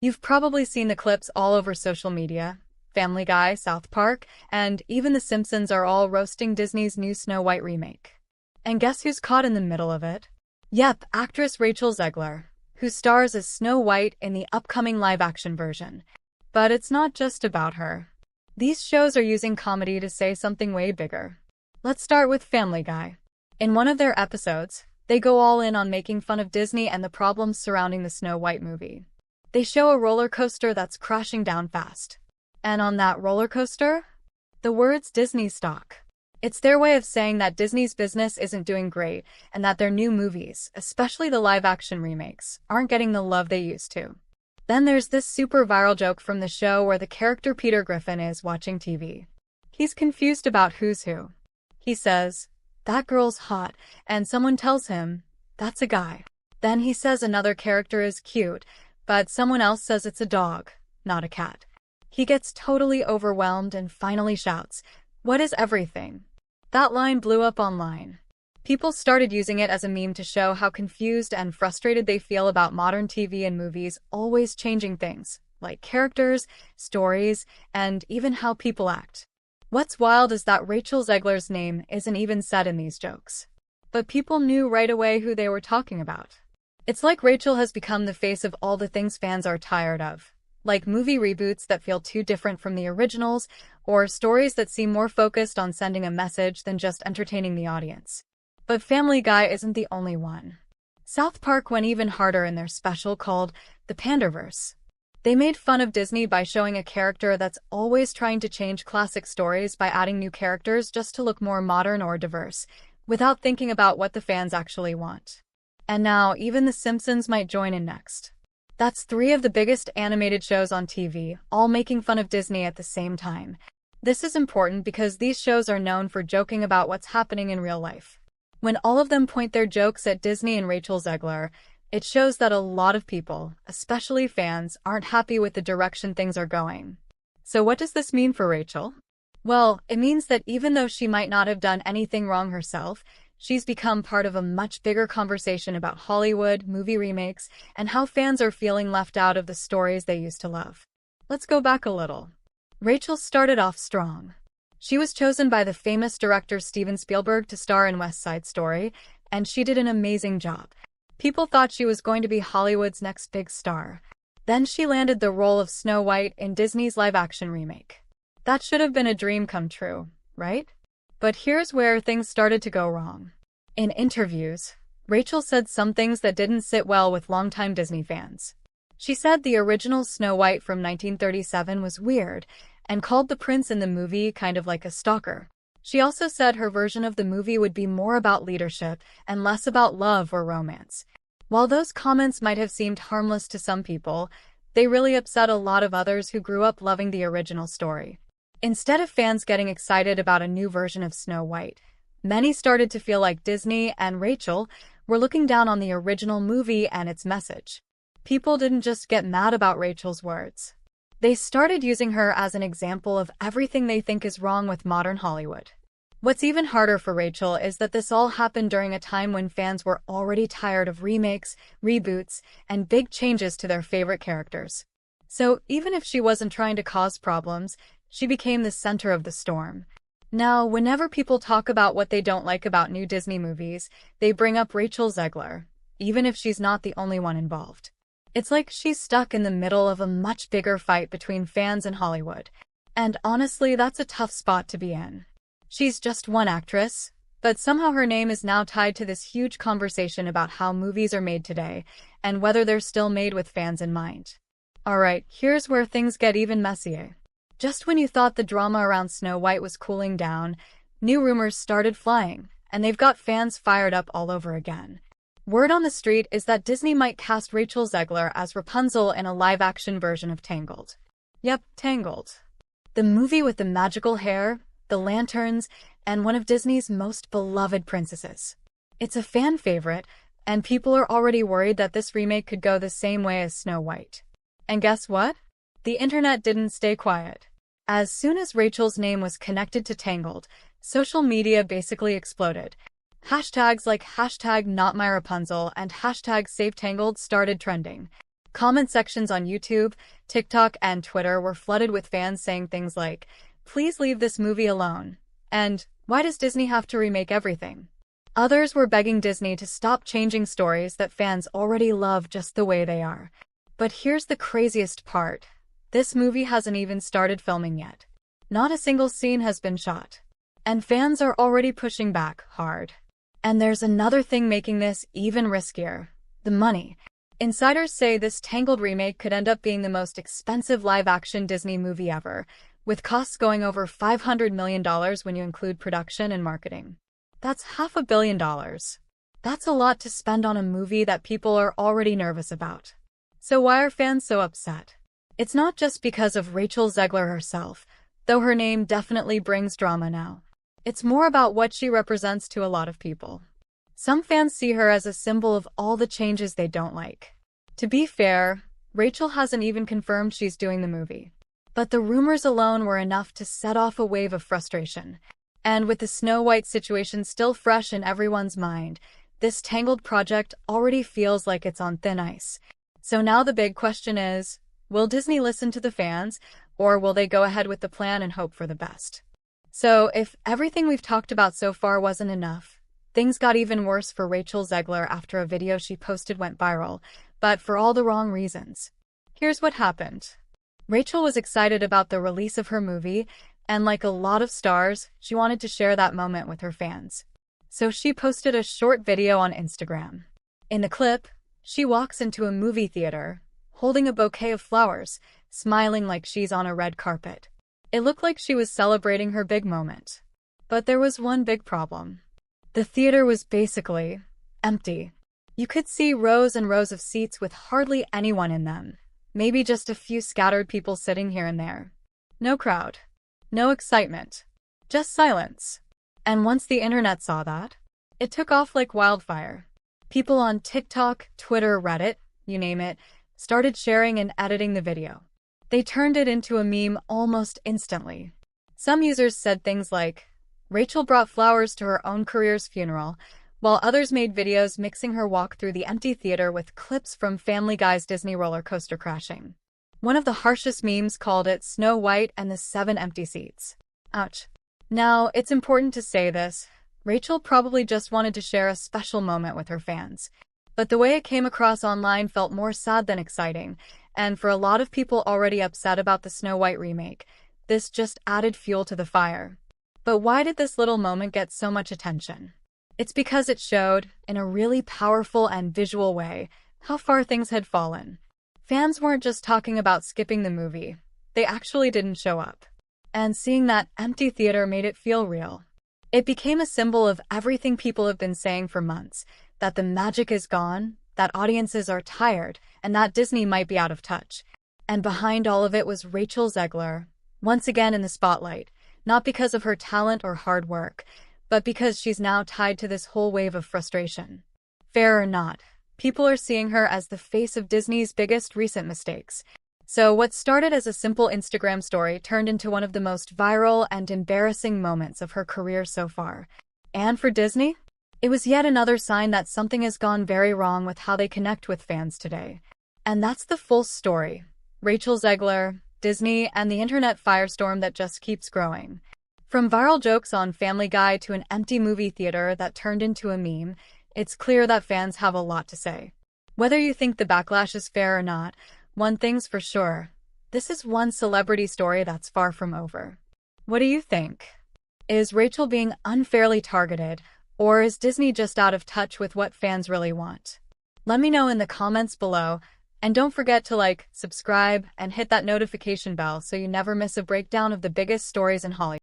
You've probably seen the clips all over social media. Family Guy, South Park, and even The Simpsons are all roasting Disney's new Snow White remake. And guess who's caught in the middle of it? Yep, actress Rachel Zegler, who stars as Snow White in the upcoming live-action version. But it's not just about her. These shows are using comedy to say something way bigger. Let's start with Family Guy. In one of their episodes, they go all in on making fun of Disney and the problems surrounding the Snow White movie. They show a roller coaster that's crashing down fast. And on that roller coaster, the words Disney stock. It's their way of saying that Disney's business isn't doing great and that their new movies, especially the live-action remakes, aren't getting the love they used to. Then there's this super viral joke from the show where the character Peter Griffin is watching TV. He's confused about who's who. He says, "That girl's hot," and someone tells him, "That's a guy." Then he says another character is cute, but someone else says it's a dog, not a cat. He gets totally overwhelmed and finally shouts, "What is everything?" That line blew up online. People started using it as a meme to show how confused and frustrated they feel about modern TV and movies always changing things, like characters, stories, and even how people act. What's wild is that Rachel Zegler's name isn't even said in these jokes. But people knew right away who they were talking about. It's like Rachel has become the face of all the things fans are tired of, like movie reboots that feel too different from the originals, or stories that seem more focused on sending a message than just entertaining the audience. But Family Guy isn't the only one. South Park went even harder in their special called The Panderverse. They made fun of Disney by showing a character that's always trying to change classic stories by adding new characters just to look more modern or diverse, without thinking about what the fans actually want. And now, even The Simpsons might join in next. That's 3 of the biggest animated shows on TV, all making fun of Disney at the same time. This is important because these shows are known for joking about what's happening in real life. When all of them point their jokes at Disney and Rachel Zegler, it shows that a lot of people, especially fans, aren't happy with the direction things are going. So what does this mean for Rachel? Well, it means that even though she might not have done anything wrong herself, she's become part of a much bigger conversation about Hollywood, movie remakes, and how fans are feeling left out of the stories they used to love. Let's go back a little. Rachel started off strong. She was chosen by the famous director Steven Spielberg to star in West Side Story, and she did an amazing job. People thought she was going to be Hollywood's next big star. Then she landed the role of Snow White in Disney's live-action remake. That should have been a dream come true, right? But here's where things started to go wrong. In interviews, Rachel said some things that didn't sit well with longtime Disney fans. She said the original Snow White from 1937 was weird, and called the prince in the movie kind of like a stalker. She also said her version of the movie would be more about leadership and less about love or romance. While those comments might have seemed harmless to some people, they really upset a lot of others who grew up loving the original story. Instead of fans getting excited about a new version of Snow White, many started to feel like Disney and Rachel were looking down on the original movie and its message. People didn't just get mad about Rachel's words. They started using her as an example of everything they think is wrong with modern Hollywood. What's even harder for Rachel is that this all happened during a time when fans were already tired of remakes, reboots, and big changes to their favorite characters. So even if she wasn't trying to cause problems, she became the center of the storm. Now, whenever people talk about what they don't like about new Disney movies, they bring up Rachel Zegler, even if she's not the only one involved. It's like she's stuck in the middle of a much bigger fight between fans and Hollywood. And honestly, that's a tough spot to be in. She's just one actress, but somehow her name is now tied to this huge conversation about how movies are made today, and whether they're still made with fans in mind. Alright, here's where things get even messier. Just when you thought the drama around Snow White was cooling down, new rumors started flying, and they've got fans fired up all over again. Word on the street is that Disney might cast Rachel Zegler as Rapunzel in a live-action version of Tangled. Yep, Tangled. The movie with the magical hair, the lanterns, and one of Disney's most beloved princesses. It's a fan favorite, and people are already worried that this remake could go the same way as Snow White. And guess what? The internet didn't stay quiet. As soon as Rachel's name was connected to Tangled, social media basically exploded. Hashtags like #NotMyRapunzel and #SaveTangled started trending. Comment sections on YouTube, TikTok, and Twitter were flooded with fans saying things like, "Please leave this movie alone," and "Why does Disney have to remake everything?" Others were begging Disney to stop changing stories that fans already love just the way they are. But here's the craziest part. This movie hasn't even started filming yet. Not a single scene has been shot. And fans are already pushing back hard. And there's another thing making this even riskier: the money. Insiders say this Tangled remake could end up being the most expensive live-action Disney movie ever, with costs going over $500 million when you include production and marketing. That's $500 million. That's a lot to spend on a movie that people are already nervous about. So why are fans so upset? It's not just because of Rachel Zegler herself, though her name definitely brings drama now. It's more about what she represents to a lot of people. Some fans see her as a symbol of all the changes they don't like. To be fair, Rachel hasn't even confirmed she's doing the movie. But the rumors alone were enough to set off a wave of frustration. And with the Snow White situation still fresh in everyone's mind, this Tangled project already feels like it's on thin ice. So now the big question is, will Disney listen to the fans, or will they go ahead with the plan and hope for the best? So if everything we've talked about so far wasn't enough, things got even worse for Rachel Zegler after a video she posted went viral, but for all the wrong reasons. Here's what happened. Rachel was excited about the release of her movie, and like a lot of stars, she wanted to share that moment with her fans. So she posted a short video on Instagram. In the clip, she walks into a movie theater, holding a bouquet of flowers, smiling like she's on a red carpet. It looked like she was celebrating her big moment. But there was one big problem. The theater was basically empty. You could see rows and rows of seats with hardly anyone in them. Maybe just a few scattered people sitting here and there. No crowd. No excitement. Just silence. And once the internet saw that, it took off like wildfire. People on TikTok, Twitter, Reddit, you name it, started sharing and editing the video. They turned it into a meme almost instantly. Some users said things like, "Rachel brought flowers to her own career's funeral," while others made videos mixing her walk through the empty theater with clips from Family Guy's Disney roller coaster crashing. One of the harshest memes called it Snow White and the 7 empty seats. Ouch. Now, it's important to say this. Rachel probably just wanted to share a special moment with her fans. But the way it came across online felt more sad than exciting, and for a lot of people already upset about the Snow White remake, this just added fuel to the fire. But why did this little moment get so much attention? It's because it showed, in a really powerful and visual way, how far things had fallen. Fans weren't just talking about skipping the movie. They actually didn't show up. And seeing that empty theater made it feel real. It became a symbol of everything people have been saying for months, that the magic is gone, that audiences are tired, and that Disney might be out of touch. And behind all of it was Rachel Zegler, once again in the spotlight, not because of her talent or hard work, but because she's now tied to this whole wave of frustration. Fair or not, people are seeing her as the face of Disney's biggest recent mistakes. So what started as a simple Instagram story turned into one of the most viral and embarrassing moments of her career so far. And for Disney, it was yet another sign that something has gone very wrong with how they connect with fans today. And that's the full story. Rachel Zegler, Disney, and the internet firestorm that just keeps growing. From viral jokes on Family Guy to an empty movie theater that turned into a meme, it's clear that fans have a lot to say. Whether you think the backlash is fair or not, one thing's for sure, this is one celebrity story that's far from over. What do you think? Is Rachel being unfairly targeted, or is Disney just out of touch with what fans really want? Let me know in the comments below, and don't forget to like, subscribe, and hit that notification bell so you never miss a breakdown of the biggest stories in Hollywood.